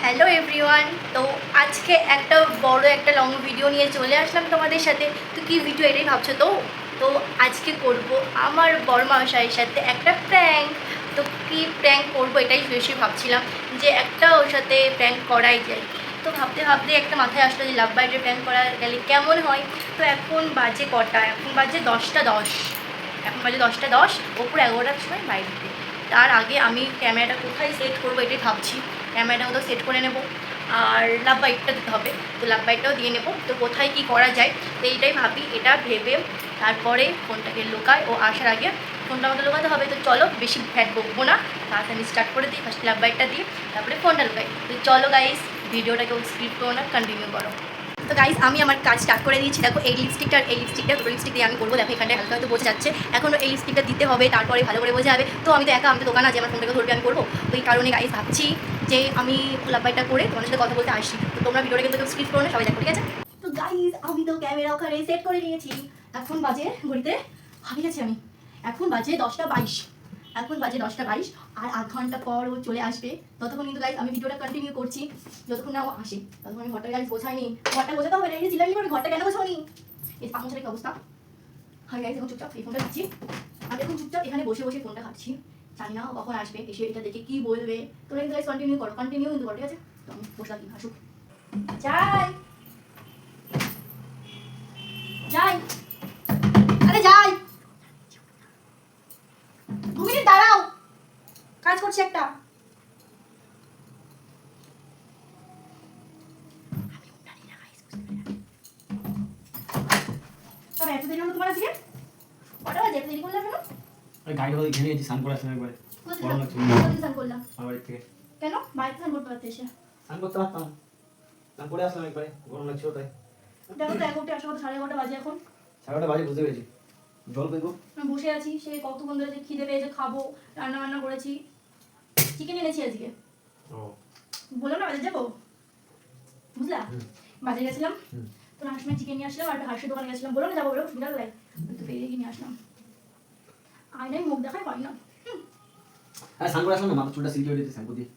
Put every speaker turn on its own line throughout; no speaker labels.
Hello everyone. তো আজকে একটা বড় একটা লং ভিডিও নিয়ে চলে আসলাম তোমাদের সাথে। তো কি ভিডিও এটাই ভাবছো? তো আজকে করব আমার বড়মামশাইয়ের সাথে একটা প্র্যাঙ্ক। তো কি প্র্যাঙ্ক করব এটাই বেশি ভাবছিলাম, যে একটা ওর সাথে প্র্যাঙ্ক করাই যায়। তো ভাবতে ভাবতে একটা মাথায় আসলো যে লাভ বাইটের প্র্যাঙ্ক করা গেলে কেমন হয়। তো এখন বাজে কটা? এখন বাজে 10টা 10। এখন বাজে 10টা 10, ওপর 11টার সময় বাইরে। তার আগে আমি ক্যামেরাটা কোথায় সেট করবো এটাই ভাবছি। ক্যামেরাটা কোথাও সেট করে নেব, আর লাভ বাইটটা দিতে হবে, তো লাভ বাইটটাও দিয়ে নেব। তো কোথায় কি করা যায় তো এইটাই ভাবি। এটা ভেবে তারপরে ফোনটাকে লুকাই, ও আসার আগে ফোনটা আমাকে লুকাতে হবে। তো চলো বেশি ফ্যাট বকবো না, তাড়াতাড়ি স্টার্ট করে দিই। ফার্স্ট লাভ বাইটটা দিয়ে তারপরে ফোনটা লুকাই। তো চলো গাইস, ভিডিওটাকে স্কিপ করো না, কন্টিনিউ করো। তো গাইস আমি আমার কাজ স্টার্ট করে দিয়েছি। দেখো এই লিপস্টিকটা দুটো লিপস্টিক দিয়ে আমি করবো। দেখো এখানটায় হালকা হয়তো বোঝা যাচ্ছে, এখনও এই লিপস্টিকটা দিতে হবে, তারপরে ভালো করে বোঝা যাবে। তো আমি তো একা, আমি তো দোকান আছে, আমার ফোনটাকে ধরবে, আমি করবো। তো এই কারণে গাইস ভাবছি যে আমি লাভবাইটা করে তোমাদের সাথে কথা বলতে আসি। তো তোমরা ভিডিওটা কিন্তু স্কিপ করো না, সবাই দেখো, ঠিক আছে? তো গাইস আমি তো ক্যামেরা ওখানে সেট করে নিয়েছি। এখন বাজে ঘড়িতে হারিয়ে গেছি আমি, এখন বাজে 10টা 22। এখন বাজে 10টা 22, আর আধ ঘন্টা পর ও চলে আসবে। ততক্ষণ কিন্তু গাইস আমি ভিডিওটা কন্টিনিউ করছি, যতক্ষণ না ও আসে ততক্ষণ আমি ঘরটা গাইস গোছাইনি। ঘরটা গোছাতে হবে, এই জিলানি করে ঘরটা কেন গোছাওনি? এই পাংশার কি অবস্থা। আমি গাইস এখন চুপচাপ এই ফোনটা খাচ্ছি, আমি এখন চুপচাপ এখানে বসে বসে ফোনটা খাচ্ছি। জানি না ও কখন আসবে, এসে এটা দেখে কি বলবে। তোমরা কিন্তু গাইস কন্টিনিউ করো, কন্টিনিউ কিন্তু করো, ঠিক আছে? তো আমি বসে থাকি, আসুক। যাই যাই, আরে যাই, 2 মিনিট দাঁড়াও, কাজ করছি একটা। তবে এত দেরি হলো তোমার আজকে? কটা বাজে? এত দেরি করলে কেন?
আরে গাড়ি হয়ে ঘেমে গেছি, স্নান করে আসলাম একবারে। গরম লাগছে।
কোথায় স্নান করলাম?
আমার বাড়ি থেকে।
কেন বাড়িতে স্নান করতে পারতে এসে?
স্নান করতে পারতাম, স্নান করে আসলাম একবারে, গরম লাগছিল তাই।
দেখো তো 11টা আসো, 11:30 বাজে এখন।
11টা বাজে, বুঝতে পেরেছি। জল পেবো।
আমি বসে আছি, সে কতক্ষণ ধরে যে খিদে পেয়েছে, খাবো, রান্না বান্না করেছি, চিকেন এনেছি আজকে।
ও
বললাম না বাজার যাবো, বুঝলা? বাজারে গেছিলাম,
হুম।
তো রান্নার সময় চিকেন নিয়ে আসলাম, আর একটা হাঁসের দোকানে গেছিলাম। বললাম না যাবো, বলো সুবিধা লাগে, তো পেরে গিয়ে নিয়ে আসলাম। আয়নায় মুখ দেখাই হয় না।
আরে স্নান করে আসলাম না, মাথা চুলটা সিল্কি হয়ে গেছে শ্যাম্পু দিয়ে।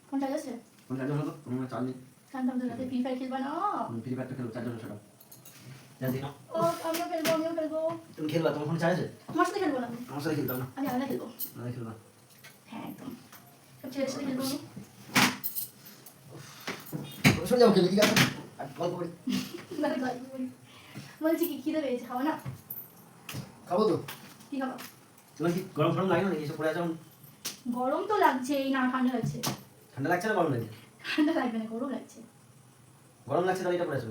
কোন চার্জ আছে?
কোন চার্জার হলো? কোনো চার্জ নেই।
জানতাম তো, রাতে ফ্রি ফায়ার খেলবা না।
ফ্রি ফায়ারটা খেলো, চার্জার সেটা জানি না।
ও আমিও খেলবো, আমিও খেলবো।
তুমি খেলবা? তোমার ফোন চার্জ আছে?
তোমার সাথে খেলবো না আমি,
আমার সাথে খেলতাম না।
আমি আলাদা খেলবো।
না খেলবা?
হ্যাঁ একদম, সব ছেলের সাথে খেলবো আমি।
শুনে যাও, খেলে কি আছে আর গল্প করি।
বলছি কি খিদে পেয়েছে, খাবো না?
খাবো তো।
কি খাবো?
তোমার কি গরম ফরম লাগে না নাকি? এসব পড়ে আছে এখন।
গরম তো লাগছেই না, ঠান্ডা লাগছে।
ঠান্ডা লাগছে না গরম লাগছে?
ঠান্ডা লাগবে না, গরম লাগছে।
গরম লাগছে তাহলে এটা পড়ে আছে।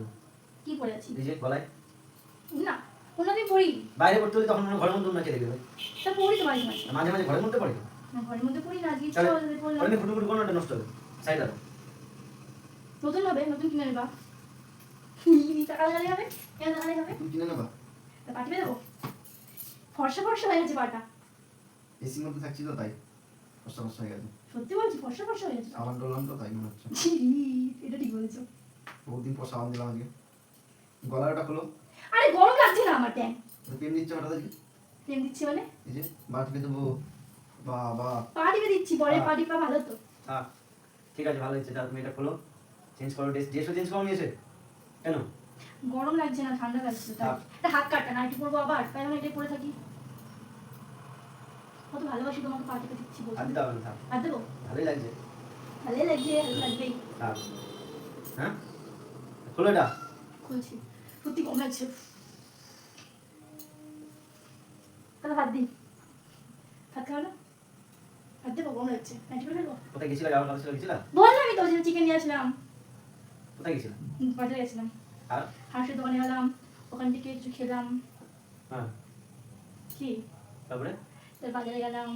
কি পরে আছি?
এই যে গলায়।
না কোনোদিন পরি,
বাইরে পড়তে হলে তখন ঘরের মধ্যে না খেলে দেবে।
তা পরি তো মাঝে মাঝে।
মাঝে মাঝে ঘরের মধ্যে পড়ে।
না ঘরের মধ্যে পরি না, আজকে ইচ্ছা
তাহলে
হলে পরলাম।
অনেক ফুটু ফুটু কোনটা নষ্ট হবে সাইড দাও।
নতুন হবে, নতুন কিনে নেবা। টাকা লাগালে হবে, কেন লাগালে হবে?
তুমি কিনে নেবা?
তা পাঠিয়ে দেবো। ফর্সা ফর্সা হয়ে গেছে পাটা।
এসির মধ্যে থাকছি তো তাই কষ্ট কষ্ট হয়ে গেছে।
সত্যি বলছি, ফর্সা ফর্সা হয়ে গেছে।
সাবান ডললাম তো তাই মনে হচ্ছে।
ছি, এটা ঠিক বলেছো।
বহুদিন পর সাবান দিলাম আজকে। গলাটা খোলো।
আরে গরম লাগছে না আমার ট্যাং।
পেন দিচ্ছে হঠাৎ আজকে।
প্রেম দিচ্ছি মানে?
এই যে বাটিতে দেবো। বাবা
পা টিপে দিচ্ছি, পরে পা টিপা ভালো তো।
হ্যাঁ ঠিক আছে, ভালো হয়েছে। তুমি এটা খোলো, চেঞ্জ করো। ড্রেসও চেঞ্জ করো নিয়েছে কেন?
গরম লাগছে না, ঠান্ডা লাগছে তাই। এটা হাত কাটা না, এটি পরবো আবার, তাই আমি এটাই পরে থাকি। কত ভালোবাসি তোমাকে, পা টিপে দিচ্ছি বলছি।
হাত দিতে হবে না, থাক।
আর দেবো?
ভালোই লাগছে।
ভালোই লাগছে, ভালো লাগবেই।
থাক। হ্যাঁ খোলো এটা।
খুলছি, সত্যি কম লাগছে। তাহলে হাত দিই, হাত খাও না, হাত দেবো, গরম লাগছে। নাইটি পরে ফেলবো?
কোথায় গেছিলা? যাওয়ার কথা ছিল, গেছিলা?
বললামই তো যে চিকেন নিয়ে আসলাম,
কোথায় গেছিলা?
বাজারে গেছিলাম,
আর
হাঁসের দোকানে গেলাম, ওখান থেকে কিছু খেলাম।
হ্যাঁ
কি?
তারপরে
তার বাজারে গেলাম,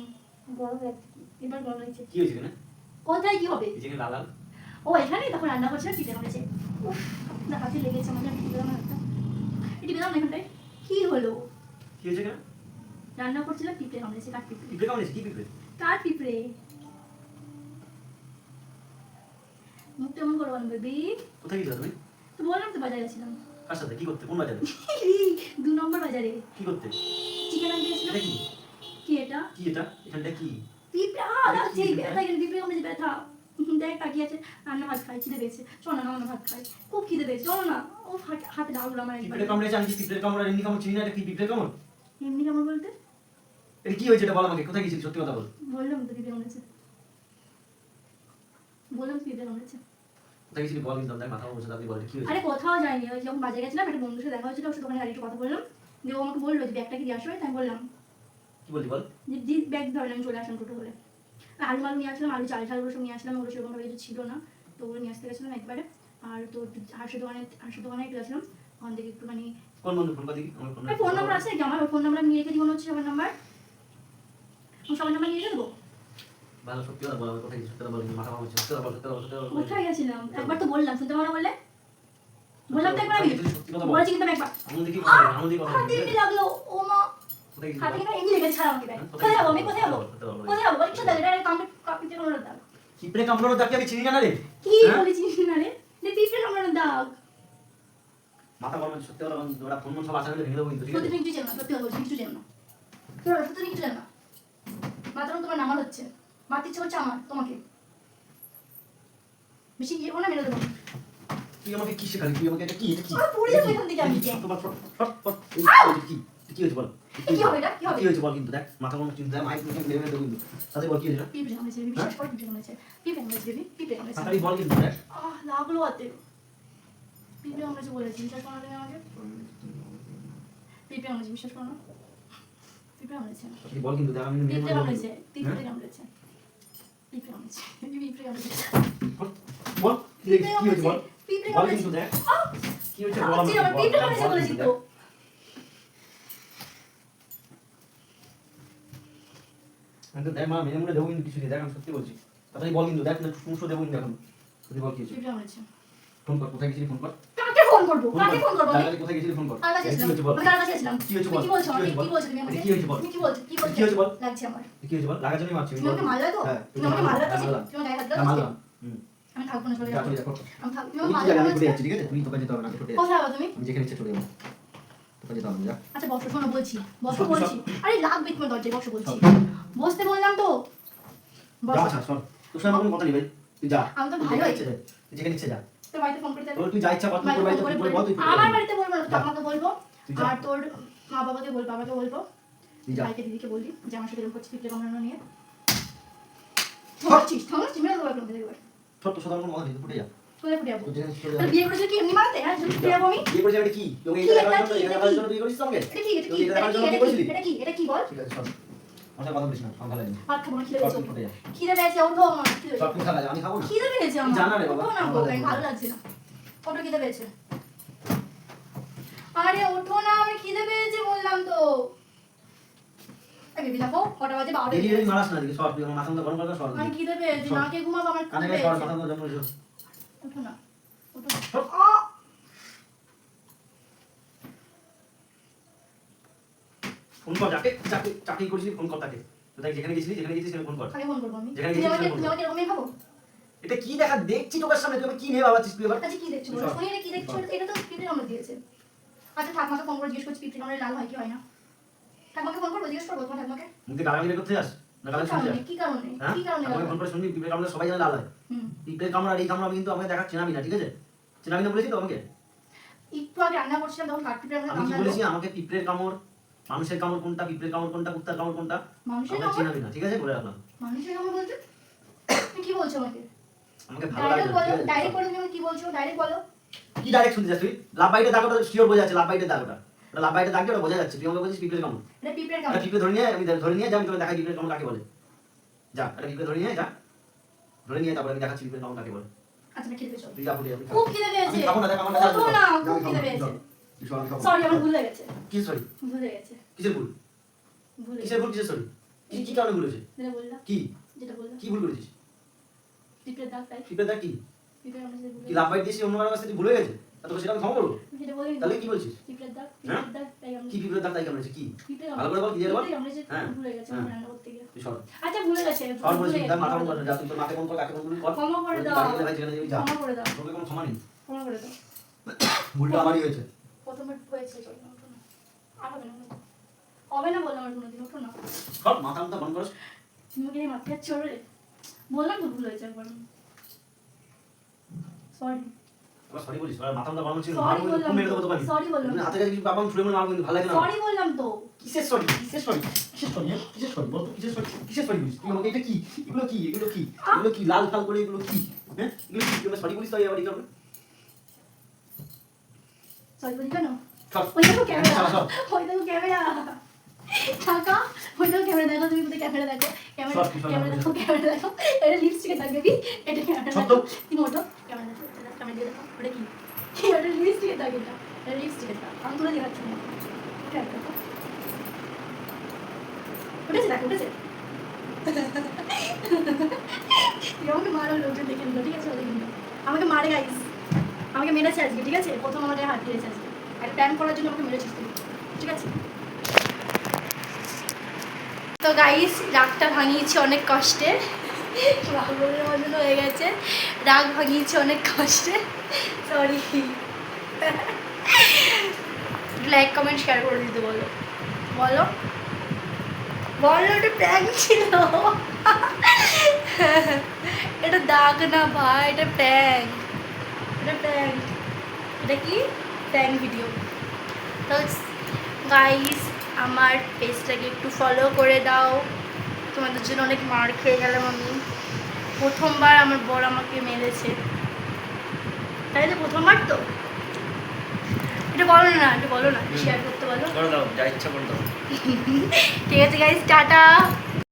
গরম লাগছে, এবার গরম লাগছে।
কি হয়েছে না?
কোথায় কি হবে?
এই যে লাল লাল।
ও এখানে তখন রান্না করছিলাম, পিঠে করেছে। উফ, না হাতে লেগেছে আমার, টিপে দিলাম না একটা, টিপে দিলাম না এখানটায়। কি হলো?
কি হয়েছে কেন?
রান্না করছিলাম, পিঁপড়ে কামড়েছে, কাঠ পিঁপড়ে।
পিঁপড়ে কামড়েছে? কি পিঁপড়ে?
কাঠ পিঁপড়ে। মুখটা এমন করো না বেবি।
কোথায় গেছিলা তুমি?
তো বললাম তো বাজারে গেছিলাম।
কার সাথে? কি করতে? কোন বাজারে?
2 নম্বর বাজারে।
কি করতে?
চিকেন আনতে গেছিলাম।
এটা কি?
কি এটা?
কি এটা? এখানটা কি?
পিঁপড়ে,
এটা কি
সেই
পিঁপড়ে?
ব্যথা, এখানে পিঁপড়ে কামড়েছে, ব্যথা। দেখ তাকিয়ে আছে, রান্না ভাত খাই, খিদে পেয়েছে, চলো না আমরা ভাত খাই, খুব খিদে পেয়েছে, চলো না। ও হাতে ডাকলো আমার একবার।
পিঁপড়ে কামড়েছে, আমি কি পিঁপড়ের কামড় আর এমনি কামড় চিনি না, এটা কি পিঁপড়ের কামড়?
এমনি কেমন বলতে?
এটা কি হয়েছে এটা বল আমাকে, কোথায় গেছিলি সত্যি কথা বল।
বললাম তো পিঁপড়ে কামড়েছে, বললাম তো পিঁপড়ে কামড়েছে।
কোথায় গেছিলি বল, কিন্তু দেখ মাথা বসে তাড়াতাড়ি বল কি হয়েছে।
আরে কোথাও যাইনি, ওই যখন বাজারে গেছিলাম একটা বন্ধুর সাথে দেখা হয়েছিল, ওর সাথে ওখানে একটু কথা বললাম, দিয়ে ও আমাকে বললো যে ব্যাগটা কি দিয়ে আসবে, তাই আমি বললাম
কি বললি বল।
যে ব্যাগ ধরেন আমি চলে আসলাম টোটো করে। আলু মালু নিয়ে আসলাম, আলু চাল ঠালগুলো সব নিয়ে আসলাম, ওগুলো সেরকমভাবে কিছু ছিল না, তো ওগুলো নিয়ে আসতে গেছিলাম একবারে। আর তো হাঁসের দোকানে একটু গেছিলাম, ওখান থেকে একটুখানি
কোন বন্ধু ফোন করে দিবি আমার ফোন।
ফোন নাম্বার আছে কি আমার? ওই ফোন নাম্বার আমি নিয়ে রেখে দিই মনে হচ্ছে, সবার নাম্বার, আমি সবার নাম্বার নিয়ে রেখে দেবো।
ভালো সত্যি কথা বল, আমি কোথায় গেছি সত্যি কথা বল, কিন্তু মাথা ঘামাচ্ছে, সত্যি কথা বল, সত্যি কথা বল, সত্যি কথা বল।
কোথায় গেছিলাম একবার তো বললাম, শুনতে পারো বললে? বললাম তো একবার আমি,
সত্যি কথা বল।
বলেছি কিন্তু আমি একবার।
আমার দিকে কথা বল, আমার দিকে কথা বল।
হাতে এমনি লাগলো, ও মা,
কোথায় গেছিলি
হাতে
বল?
কিন্তু এমনি লেগেছে, ছাড়া আমাকে ব্যাগ। কোথায় যাবো আমি, কোথায় যাবো, কোথায় যাবো? কিসের দাগ? এটা পিঁপড়ে কামড়ানোর দাগ।
পিঁপড়ে কামড়ানোর দাগ কি আমি চিনি না রে?
কি
হ্যাঁ?
বলেছিস না রে? যে পিঁপড়ে কামড়ানোর দাগ।
মাথা গরম হচ্ছে, সত্যি কথা বল, ওরা ফোন সব আশা করে ভেঙে দেবো কিন্তু, ঠিক
সত্যি
আছে?
তুমি কিছু জানো না, সত্যি কথা বলছি, কিছু জানো না। সত্যি তুমি কিছু জানো না। মাথার তোমার নামাল হচ্ছে, মারতে ইচ্ছে করছে আমার তোমাকে। বেশি গিয়ে না মেরে দেবো।
তুই আমাকে কি শেখালি, তুই আমাকে এটা কি, এটা কি?
আর পড়ে যাবো এখান থেকে আমি।
তোমার ফট কি কি হয়েছে বল।
কি হবে এটা? কি হবে?
কি হয়েছে বল, কিন্তু দেখ মাথা গরম চিন্তা মাইক মুখে মেরে দেবো কিন্তু, তাতে বল কি হয়েছে।
পিঁপড়ে কামড়েছে, বেবি, বিশ্বাস করো, পিঁপড়ে কামড়েছে, পিঁপড়ে কামড়েছে, বেবি, পিঁপড়ে কামড়েছে।
তাড়াতাড়ি বল কিন্তু দেখ।
লাগলো হাতে। পিঁপড়ে কামড়েছে বলেছি, বিশ্বাস করো না তুমি আমাকে? পিঁপড়ে কামড়েছে, বিশ্বাস করো না? পিঁপড়ে কামড়েছে,
তুই বল কিন্তু দেখ, আমি মেরে
পিঁপড়ে
দেবো
কামড়েছে,
কিন্তু।
পিঁপড়ে কামড়েছে, পিঁপড়ে কামড়েছে, পিঁপড়ে কামড়েছে,
বল কি হয়েছে বল,
পিঁপড়ে
বল
কামড়েছে।
কিন্তু দেখ কি হয়েছে বল আমাকে,
আমার পিঁপড়ে কামড়েছে
বল
বলেছি
কিন্তু
তো।
দেখ। আমি তো দেখ মা মেরে মুড়ে দেবো কিন্তু কিছু নেই, দেখ আমি সত্যি বলছি, তাড়াতাড়ি বল কিন্তু দেখ না, শুনশো দেবো কিন্তু এখন, তুই বল কি হয়েছে।
পিঁপড়ে কামড়েছে।
ফোন কর, কোথায় গেছিলি ফোন কর।
কাকে ফোন করবো? কাকে ফোন করবো আমি?
দাদাকে কোথায় গেছিলি ফোন কর।
কার কাছে
কি
ছিলাম?
হয়েছে বল,
আমি কার কাছে ছিলাম?
কি হয়েছে
তুমি
বল,
কি বলছো আমাকে?
কি হয়েছে
কি বলছো তুমি আমাকে?
কি হয়েছে বল,
তুমি কি বলছো? কি বলছো?
কি হয়েছে বল,
লাগছে আমার।
কি হয়েছে বল, লাগার জন্যই মারছি
তুমি আমাকে মারলে তো?
হ্যাঁ,
তুমি আমাকে মারলে তো?
মারলাম।
তুমি আমাকে গায়ে হাত
হ্যাঁ,
দিলে তো?
মারলাম। হুম।
আমি থাকবো না, চলে
যা
যাবো।
চলে যা, কর।
আমি থাকবো, তুমি
তুই
আমাকে
কি জায়গা
মারলে
আমি
তো?
ছুটে যাচ্ছি, ঠিক আছে, তুই তোকে যেতে হবে না, আমি ছুটে
কোথায় যাবো তুমি?
আমি যেখানে ইচ্ছে চলে যাবো, তোকে যেতে হবে না, যা।
আচ্ছা বসো, শোনো বলছি, বসো
সব-
বলছি। আরে লাগবে তোমার দরজায়, বসো বলছি।
সব।
বসতে বললাম তো।
যা
বসো।
আচ্ছা শোন, তোর সঙ্গে আমার কোনো কথা নেই ভাই, তুই যা।
আমি তো
তুই
ভালোই।
যেখানে ইচ্ছে যা, তুই যেখানে ইচ্ছে যা।
তোর বাড়িতে ফোন করে
তোর তুই যা ইচ্ছা কর, তুই তোর বাড়িতে ফোন করে বল, তুই ফোন
আমার
করে
বাড়িতে বলবো না,
যা।
আমাকে বলবো।
তুই যা।
আর তোর মা বাবাকে বলবো, বাবাকে বলবো,
তুই যা।
ভাইকে দিদিকে বলবি যে আমার সাথে এরকম করছে পিঁপড়ে কামড়ানো নিয়ে।
সব।
থামাচ্ছিস মেরে দেবো একদম দেখবে।
ছোট্ট সাধারণ কোনো কথা নেই, তুই ফুটে যা।
কোথায় ফুটে যাবো?
তুই যেখানে ইচ্ছে চলে
তাহলে
যা।
বিয়ে করেছিল কি এমনি মারাতে? হ্যাঁ, যদি ফুটে যাবো আমি?
বিয়ে করেছিস এটা কি? তোকে
কি
এটা
এটা
দেখার জন্য,
কি?
এটা
এটা
দেখার
কি?
জন্য বিয়ে করেছিস আমাকে?
এটা কি? এটা
তুই
কি?
এটা
এটা
দেখার
কি?
জন্য
এটা
বিয়ে
কি?
করেছিলি?
এটা কি? এটা কি বল?
ঠিক আছে সব। আমার সাথে কথা বলিস না, আমার ভালো লাগে না।
ভাত খাবো না, খিদে
সব
পেয়েছে।
তুই ফুটে যা।
খিদে পেয়েছে, ওঠো আমার, খিদে
সব
পেয়েছে।
তুই খালা যা, আমি খাবো না।
খিদে পেয়েছে আমার।
জানা রে বাবা,
ওঠো না
আমার
গো,
ভালো লাগে না।
ভালো লাগছে না। ওঠো, খিদে পেয়েছে। আরে ওঠো না, আমার খিদে পেয়েছে বললাম তো। এই বেবি দেখো, কটা বাজে? 12টা
দেরি
বেজে
দেরি
গেছে।
মারাস না, দিকে সর, তুই আমার মাথা মতো গরম করে সর।
আমার খিদে পেয়েছে,
সর।
না খেয়ে ঘুমাবো, আমার
কানে
খিদে
গায়ে সর,
পেয়েছে।
মাথা মতো গরম করে সর।
ওঠো না, ওঠো না।
সর। ফোন কর যাকে, চাকরি করেছিলি ফোন কর তাকে। তুই যেখানে গেছিলি সেখানে ফোন কর।
কাকে ফোন করবো আমি?
যেখানে
তুমি
গেছিস
আমাকে
সেখানে
তুমি আমাকে এরকমই ভাবো?
এটা কি দেখা দেখছি তোর সামনে, তুই আমাকে কি নিয়ে ভাবাচ্ছিস তুই এবার?
আচ্ছা কি দেখছো বলো? শুনি এটা কি দেখছো? এটা তো পিঁপড়ে কামড়ে দিয়েছে। আচ্ছা ঠাকমাকে ফোন করে জিজ্ঞেস করছি পিঁপড়ে কামড়ে লাল হয় কি হয় না? ঠাকমাকে ফোন করবো, জিজ্ঞেস করবো তোমার ঠাকমাকে?
মুখে গালাগালি বের করতে যাস না, গালাগালি শুনতে যাস?
কি কারণে?
হ্যাঁ,
কি কারণে?
আমাকে ফোন করে শুনবি পিঁপড়ে কামড়ে সবাই জানে লাল হয়।
হুম।
পিঁপড়ে কামড় আর এই কামড় আমি কিন্তু আমাকে দেখা চেনাবি না, ঠিক আছে? চেনাবি না বলেছি তো আমাকে?
একটু আগে রান্না করছিলাম তখন কাঠপিঁপড়ে আমাকে
আমি কি
কামড়ালো।
বলেছি আমাকে পিঁপড়ের কামড়, মানুষের কামড় কোনটা, পিঁপড়ের কামড় কোনটা, কুত্তার কামড় কোনটা
মানুষের
আমাকে
কামড়?
চেনাবি না, ঠিক আছে? বলে রাখলাম।
মানুষের কামড় বলতে? তুমি কি বলছো আমাকে?
আমাকে ভালো লাগে
ডাইরেক্ট
না,
বলো,
ঠিক আছে?
ডাইরেক্ট বলো, তুমি কি বলছো? ডাইরেক্ট বলো।
কি ডাইরেক্ট শুনতে যাস তুই? লাভ বাইটে দাগ ওটা শিওর বোঝা যাচ্ছে, লাভ বাইটে দাগ ওটা। ওটা লাভ বাইটে দাগ দিয়ে ওটা বোঝা যাচ্ছে, তুই আমাকে বলছিস পিঁপড়ের কামড়।
এটা পিঁপড়ের
একটা
কামড়।
পিঁপড়ে ধরে নিয়ে আমি ধরে নিয়ে যা, আমি তোকে দেখাই পিঁপড়ের কামড় কাকে বলে। যা একটা পিঁপড়ে ধরে নিয়ে যা, ধরে নিয়ে তারপরে আমি দেখাচ্ছি পিঁপড়ের কামড় কাকে বলে।
আচ্ছা না, খিদে পেয়েছে।
তুই যা ফুটে আমি
খুব খিদে পেয়েছে।
খাবো না, দেখ আমার
ওঠো না, খুব খিদে পেয়েছে। সরি, আমার ভুল হয়ে গেছে।
কি সরি?
ভুল হয়ে গেছে।
কিসের ভুল?
ভুল হয়ে
কিসের ভুল, কিসের সরি? কি কারণে ভুল হয়েছে?
যেটা বললাম,
কি
যেটা বললাম।
কি ভুল করেছিস?
পিঁপড়ের দাগ তাই।
পিঁপড়ে দাগ কি?
পিঁপড়ের কামড়ে যেটা
কি
বললাম।
লাভ বাইট দিয়েছিস অন্য কারোর কাছে, তুই ভুলে গেছে? তা তোকে সেটা আমি ক্ষমা করবো?
সেটা বলিনি।
তাহলে কি বলছিস?
পিঁপড়ের দাগ,
হ্যাঁ?
পিঁপড়ের দাগ তাই আমি।
কি পিঁপড়ের দাগ তাই কামড়েছে কি?
পিঁপড়ে
ভালো করে বল, কি দিয়ে বল?
পিঁপড়ে কামড়েছে,
হ্যাঁ।
ভুলে গেছে
হ্যাঁ।
আমি রান্না করতে গিয়ে।
তুই সর।
আচ্ছা ভুলে গেছে,
সর
ভুলে
বলছিস,
গেছে,
তার মাথা
ক্ষমা
মন
করে
যা,
দাও।
তুই তোর মাকে ফোন কর, কাকে ফোন করবি কর।
ক্ষমা করে দাও।
বাড়ি গেলে ভাই যেখানে যাবি যা।
ক্ষমা করে দাও।
তোকে কোনো ক্ষমা নেই।
ক্ষমা করে দাও।
ভুলটা আমারই হয়েছে।
প্রথমে হয়েছে, চলো না, ওঠো না। আর হবে না, হবে না বললাম আর কোনোদিন, ওঠো না।
সর, মাথা বন্ধ কর।
তুমি কি মাথা চড়ে? বললাম তো ভুল হয়েছে একবার। সরি
আবার সরি বলিস আর মাথা মাথা গরম ছিল
সরি বললাম
মেরে দেবো তোকে
সরি বললাম
হাতে কাছে কিছু বাবা ছুড়ে মনে মারবো কিন্তু ভালো লাগে না
সরি বললাম তো
কিসের সরি কিসের সরি কিসের সরি কিসের সরি বল তো কিসের সরি বলিস তুই আমাকে এটা কি এগুলো কি এগুলো কি এগুলো কি লাল লাল করে এগুলো কি হ্যাঁ এগুলো কি তুই সরি বলিস তাই আবার এটা
সরি বলি কেন
সব
ওই দেখো ক্যামেরা ওই দেখো ক্যামেরা টাকা ওই দেখো ক্যামেরা দেখো তুমি কোথায় ক্যামেরা দেখো ক্যামেরা দেখো ক্যামেরা দেখো এটা লিপস্টিকে থাকবে কি এটা ক্যামেরা দেখো তুমি ওটো ক্যামেরা দেখো ক্যামেরা দিয়ে দেখো ওটা কি কি ওটা লিপস্টিকে থাকে এটা লিপস্টিকে থাকে আমি তুলে দেখাচ্ছি না ওটা দেখো উঠেছে দেখো উঠেছে আমাকে মারো লোকজন দেখে নিল ঠিক আছে ওদের কিন্তু আমাকে মারে গাইস আমাকে মেরেছে আজকে ঠিক আছে প্রথম আমাদের হাত দিয়েছে আজকে একটা প্ল্যান করার জন্য আমাকে মেরেছিস তুমি ঠিক আছে তো গাইস রাগটা ভাঙিয়েছি অনেক কষ্টে রাগের মতন হয়ে গেছে রাগ ভাঙিয়েছি অনেক কষ্টে সরি লাইক কমেন্ট শেয়ার করে দিতে বলো বলো বলো এটা প্র্যাঙ্ক ছিল এটা দাগ না ভাই এটা প্র্যাঙ্ক এটা কি প্র্যাঙ্ক ভিডিও তো গাইস আমার পেজটাকে একটু ফলো করে দাও তোমাদের জন্য অনেক মার খেয়ে গেলাম আমি প্রথমবার আমার বর আমাকে মেরেছে তাই তো প্রথমবার তো এটা বলো না শেয়ার করতে বলো
করে দাও যা ইচ্ছা করে দাও
ঠিক আছে গাইস টাটা